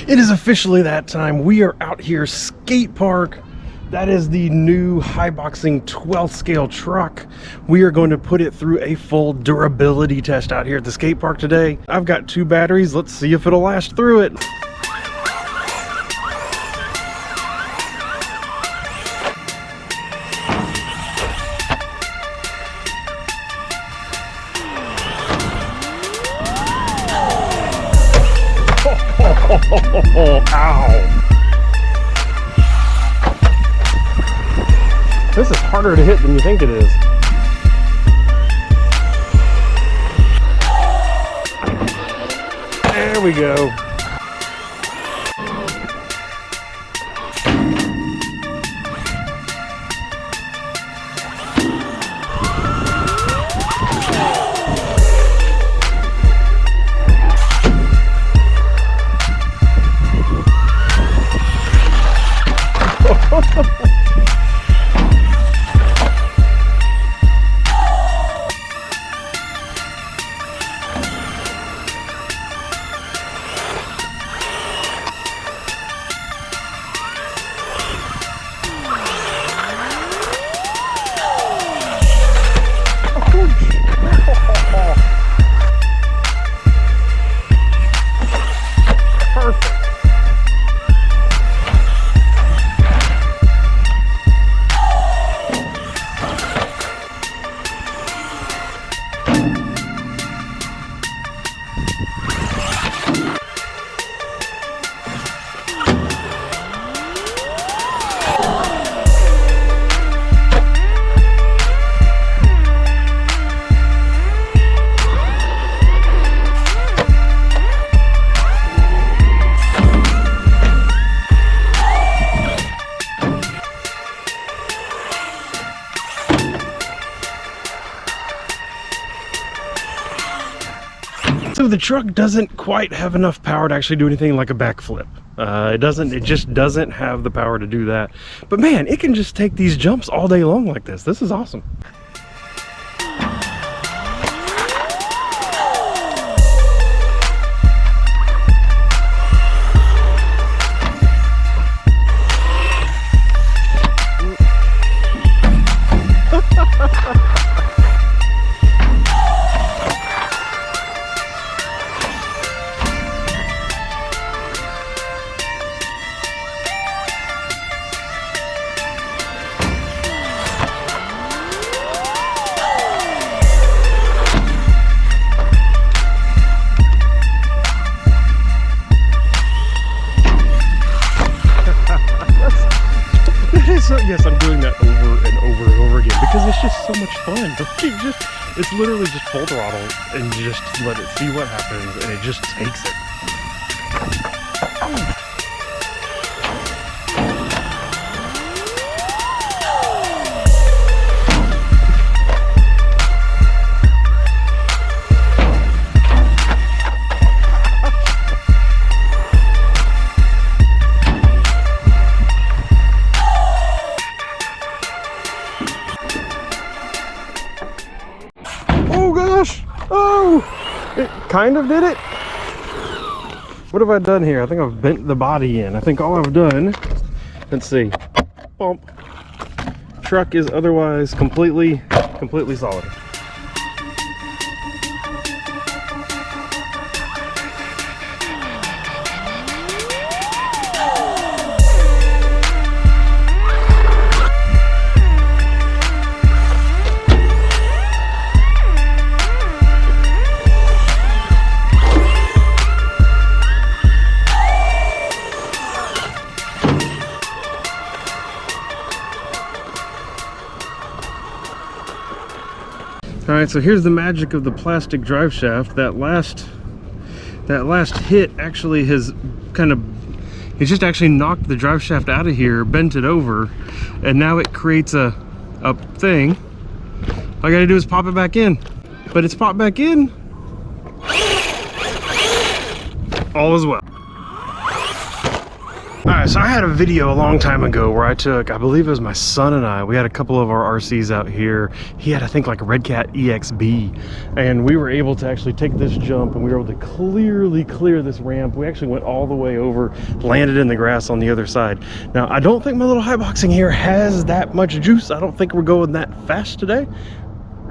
It is officially that time. We are out here, skate park. That is the new Haiboxing 12th scale truck. We are going to put it through a full durability test out here at the skate park today. I've got 2 batteries. Let's see if it'll last through it. Ow! This is harder to hit than you think it is. There we go. So the truck doesn't quite have enough power to actually do anything like a backflip. It just doesn't have the power to do that. But man, it can just take these jumps all day long like this. This is awesome. Yes, I'm doing that over and over and over again because it's just so much fun. It's literally just full throttle and just let it see what happens, and it just takes it. Oh gosh! Oh! It kind of did it. What have I done here? I think I've bent the body in. I think all I've done, let's see, bump. Truck is otherwise completely solid. All right, so here's the magic of the plastic drive shaft. That last hit actually has it's just actually knocked the drive shaft out of here, bent it over, and now it creates a thing. All I gotta do is pop it back in, but it's popped back in. All is well. All right. right, so I had a video a long time ago where I took, I believe it was my son and I, we had a couple of our RCs out here. He had, I think, like a Red Cat EXB, and we were able to actually take this jump, and we were able to clearly clear this ramp. We actually went all the way over, landed in the grass on the other side. Now, I don't think my little Haiboxing here has that much juice. I don't think we're going that fast today,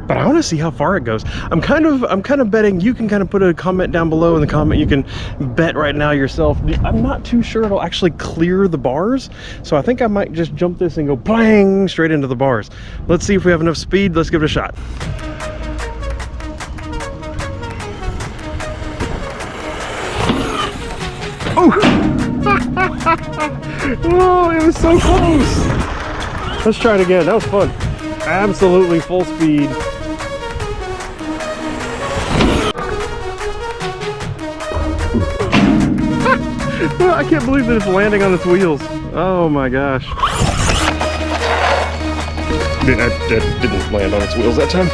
but I want to see how far it goes. I'm kind of betting. You can kind of put a comment down below in the comment. You can bet right now yourself. I'm not too sure it'll actually clear the bars, so I think I might just jump this and go bang straight into the bars. Let's see if we have enough speed. Let's give it a shot. Oh! Oh, it was so close. Let's try it again. That was fun. Absolutely full speed. I can't believe that it's landing on its wheels. Oh my gosh. That didn't land on its wheels that time.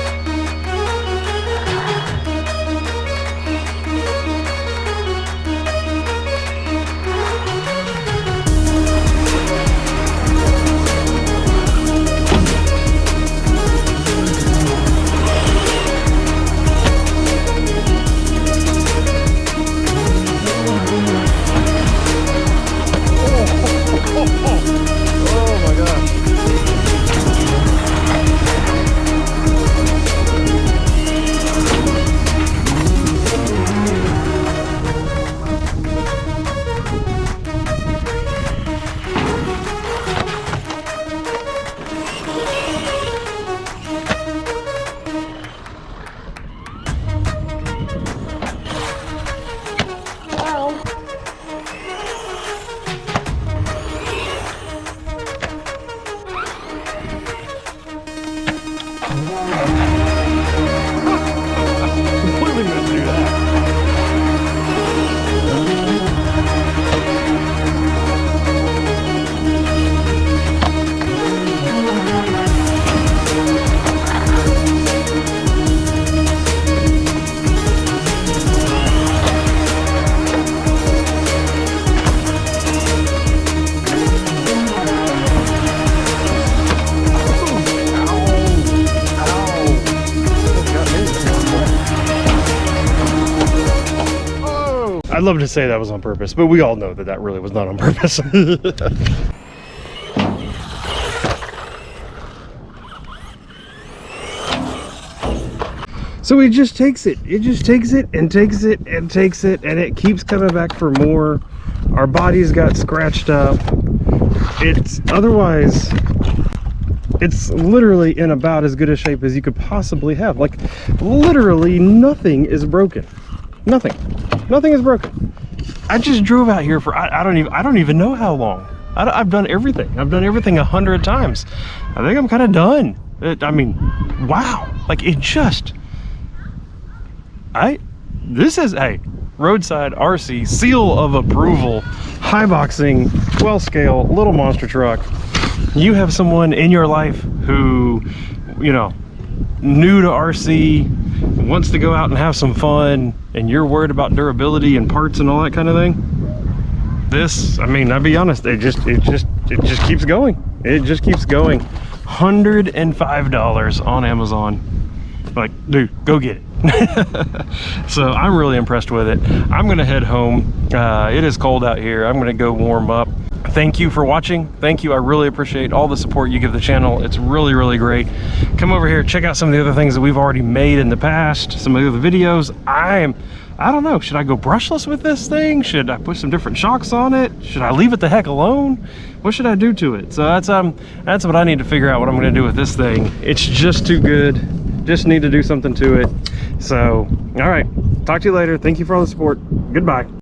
I'd love to say that was on purpose, but we all know that that really was not on purpose. So it just takes it. It just takes it and takes it and takes it, and it keeps coming back for more. Our bodies got scratched up. It's otherwise, it's literally in about as good a shape as you could possibly have. Like, literally nothing is broken. Nothing is broken. I just drove out here for I don't even know how long. I've done everything. I've done everything 100 times. I think I'm kind of done. I mean, wow. Like, it just, this is a roadside RC seal of approval. Haiboxing 12 scale little monster truck. You have someone in your life who, you know, new to RC, wants to go out and have some fun, and you're worried about durability and parts and all that kind of thing. This, I mean, I'll be honest, it just keeps going. It just keeps going. $105 on Amazon. Like, dude, go get it. So I'm really impressed with it. I'm gonna head home. It is cold out here. I'm gonna go warm up. Thank you for watching. Thank you. I really appreciate all the support you give the channel. It's really great. Come over here, check out some of the other things that we've already made in the past, some of the other videos. I don't know, should I go brushless with this thing? Should I put some different shocks on it? Should I leave it the heck alone? What should I do to it? So that's what I need to figure out, what I'm gonna do with this thing. It's just too good. Just need to do something to it. So, all right, talk to you later. Thank you for all the support. Goodbye.